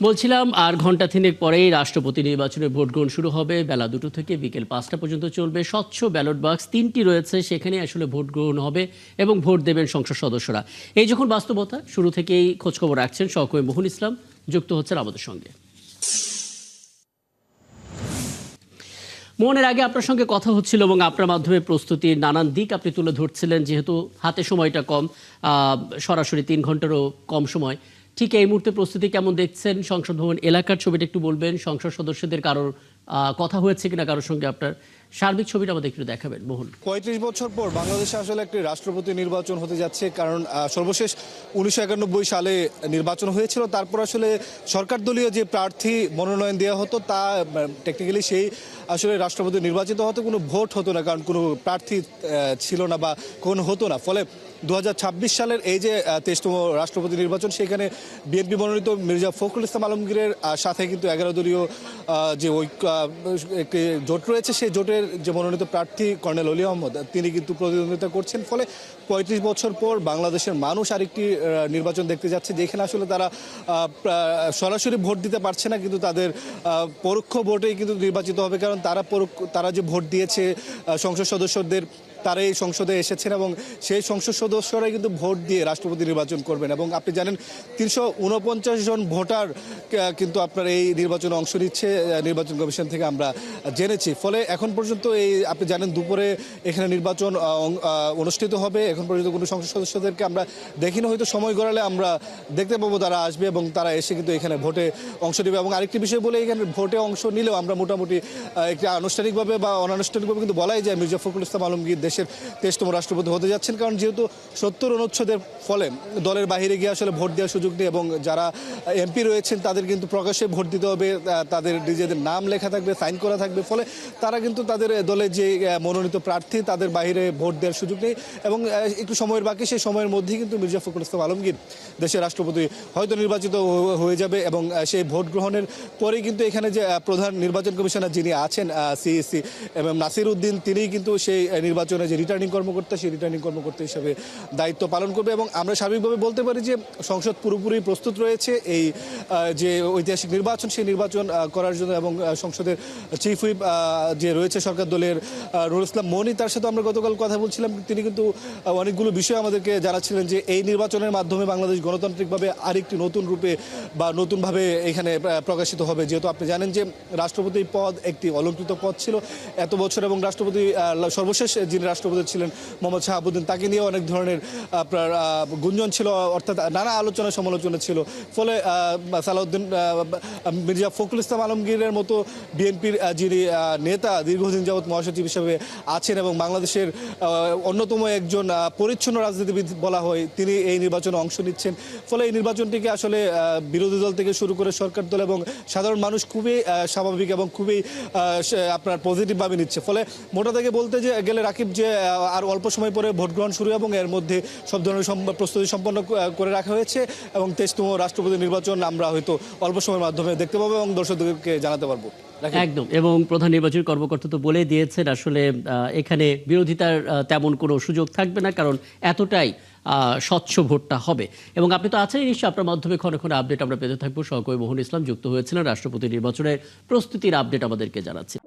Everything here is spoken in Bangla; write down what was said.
বলছিলাম আর ঘন্টা তিনেক পরেই রাষ্ট্রপতি নির্বাচনের ভোট গ্রহণ শুরু হবে। বেলা 2টো থেকে বিকেল 5টা পর্যন্ত চলবে। স্বচ্ছ ব্যালট বাক্স 3টি রয়েছে, সেখানে আসলে ভোট গ্রহণ হবে এবং ভোট দেবেন সংসদ সদস্যরা। এই যখন বাস্তবতা, শুরু থেকেই খোঁজখবর রাখছেন সহকর্মী মোহন ইসলাম, যুক্ত হচ্ছেন আমাদের সঙ্গে। মোহনের আগে আপনার সঙ্গে কথা হচ্ছিল এবং আপনার মাধ্যমে প্রস্তুতির নানান দিক আপনি তুলে ধরছিলেন। যেহেতু হাতে সময়টা কম, সরাসরি 3 ঘন্টারও কম সময়, ঠিক এই মুহূর্তে প্রস্তুতি কেমন দেখছেন? সংসদ ভবন এলাকার ছবিটা একটু বলবেন। সংসদ সদস্যদের কারোর কথা হয়েছে কিনা কারোর সঙ্গে, আপনার সার্বিক ছবিটা আমাদের একটু দেখাবেন মোহন। ৩৫ বছর পর বাংলাদেশে আসলে একটি রাষ্ট্রপতি নির্বাচন হতে যাচ্ছে, কারণ সর্বশেষ 1991 সালে নির্বাচন হয়েছিল। তারপর আসলে সরকার দলীয় যে প্রার্থী মনোনয়ন দেওয়া হতো, তা টেকনিক্যালি সেই আসলে রাষ্ট্রপতি নির্বাচিত হতে কোনো ভোট হতো না, কারণ কোনো প্রার্থী ছিল না বা কোনো হতো না। ফলে 2026 সালের এই যে 23তম রাষ্ট্রপতি নির্বাচন, সেখানে বিএনপি মনোনীত মির্জা ফখরুল ইসলাম আলমগীরের সাথে কিন্তু 11 দলীয় যে একটি জোট রয়েছে, সেই জোটের যে মনোনীত প্রার্থী কর্নেল অলি আহমদ, তিনি কিন্তু প্রতিদ্বন্দ্বিতা করছেন। ফলে 35 বছর পর বাংলাদেশের মানুষ আরেকটি নির্বাচন দেখতে যাচ্ছে, যেখানে আসলে তারা সরাসরি ভোট দিতে পারছে না, কিন্তু তাদের পরোক্ষ ভোটেই কিন্তু নির্বাচিত হবে। কারণ তারা যে ভোট দিয়েছে সংসদ সদস্যদের, তারা এই সংসদে এসেছেন এবং সেই সংসদ সদস্যরাই কিন্তু ভোট দিয়ে রাষ্ট্রপতি নির্বাচন করবেন। এবং আপনি জানেন 349 জন ভোটার কিন্তু আপনার এই নির্বাচনে অংশ নিচ্ছে, নির্বাচন কমিশন থেকে আমরা জেনেছি। ফলে এখন পর্যন্ত আপনি জানেন দুপুরে এখানে নির্বাচন অনুষ্ঠিত হবে। এখন পর্যন্ত কোনো সংসদ সদস্যদেরকে আমরা দেখিনি, হয়তো সময় গড়ালে আমরা দেখতে পাবো তারা আসবে এবং তারা এসে কিন্তু এখানে ভোটে অংশ নেবে। এবং আরেকটি বিষয় বলে, এখানে ভোটে অংশ নিলেও আমরা মোটামুটি একটি আনুষ্ঠানিকভাবে বা অনানুষ্ঠানিকভাবে কিন্তু বলাই যায় মির্জা ফখরুল ইসলাম আলমগীর দেশের 23তম রাষ্ট্রপতি হতে যাচ্ছেন। কারণ যেহেতু 70 অনুচ্ছেদের ফলে দলের বাইরে গিয়ে আসলে ভোট দেওয়ার সুযোগ নেই, এবং যারা এমপি রয়েছেন তাদের কিন্তু প্রকাশ্যে ভোট দিতে হবে, তাদের নিজেদের নাম লেখা থাকবে, সাইন করা থাকবে। ফলে তারা কিন্তু তাদের দলের যে মনোনীত প্রার্থী, তাদের বাইরে ভোট দেওয়ার সুযোগ নেই। এবং একটু সময়ের বাকি, সেই সময়ের মধ্যেই কিন্তু মির্জা ফখরুল ইসলাম আলমগীর দেশের রাষ্ট্রপতি হয়তো নির্বাচিত হয়ে যাবে। এবং সেই ভোট গ্রহণের পরেই কিন্তু এখানে যে প্রধান নির্বাচন কমিশনার যিনি আছেন সিইসি এবং নাসির উদ্দিন, তিনিই কিন্তু সেই নির্বাচনে যে রিটার্নিং কর্মকর্তা, সেই রিটার্নিং কর্মকর্তা হিসেবে দায়িত্ব পালন করবে। এবং আমরা স্বাভাবিকভাবে বলতে পারি যে সংসদ পুরোপুরি প্রস্তুত রয়েছে এই যে ঐতিহাসিক নির্বাচন, সেই নির্বাচন করার জন্য। এবং সংসদের চিফ হুইপ যে রয়েছে সরকার দলের নুরুল ইসলাম মনি, তার সাথে আমরা গতকাল কথা বলছিলাম। তিনি কিন্তু অনেকগুলো বিষয় আমাদেরকে জানাচ্ছিলেন যে এই নির্বাচনের মাধ্যমে বাংলাদেশ গণতান্ত্রিকভাবে আরেকটি নতুন রূপে বা নতুনভাবে এখানে প্রকাশিত হবে। যেহেতু আপনি জানেন যে রাষ্ট্রপতি পদ একটি অলংকৃত পদ ছিল এত বছর, এবং রাষ্ট্রপতি সর্বশেষ যিনি রাষ্ট্রপতি ছিলেন মোহাম্মদ শাহাবুদ্দিন, তাকে নিয়ে অনেক ধরনের আপনার গুঞ্জন ছিল, অর্থাৎ নানা আলোচনা সমালোচনা ছিল। ফলে সালাউদ্দিন মির্জা ফখরুল ইসলাম আলমগীরের মতো বিএনপির যিনি নেতা, দীর্ঘদিন যাবৎ মহাসচিব হিসেবে আছেন এবং বাংলাদেশের অন্যতম একজন পরিচ্ছন্ন রাজনীতিবিদ বলা হয়, তিনি এই নির্বাচনে অংশ নিচ্ছেন। ফলে এই নির্বাচনটিকে আসলে বিরোধী দল থেকে শুরু করে সরকার দল এবং সাধারণ মানুষ খুবই স্বাভাবিক এবং খুবই আপনার পজিটিভভাবে নিচ্ছে। ফলে মোটা থেকে বলতে যে গেলে রাকিব, যে আর অল্প সময় পরে ভোট গ্রহণ শুরু, এবং এর মধ্যে সব ধরনের প্রস্তুতি সম্পন্ন করে রাখা হয়েছে। এবং 23তম রাষ্ট্রপতি নির্বাচন আমরা হয়তো অল্প সময়ের মাধ্যমে দেখতে পাবো এবং দর্শকদেরকে জানাতে পারবো। একদম। এবং প্রধান নির্বাচনী কর্মকর্তা তো বলে দিয়েছেন আসলে এখানে বিরোধিতার তেমন কোনো সুযোগ থাকবে না, কারণ এতটাই স্বচ্ছ ভোটটা হবে। এবং আপনি তো আছেন নিশ্চয়ই, আপনার মাধ্যমে ক্ষণে ক্ষণে আপডেট আমরা পেতে থাকবো। সহকর্মী মোহন ইসলাম যুক্ত হয়েছিলেন, রাষ্ট্রপতি নির্বাচনের প্রস্তুতির আপডেট আমাদেরকে জানাচ্ছি।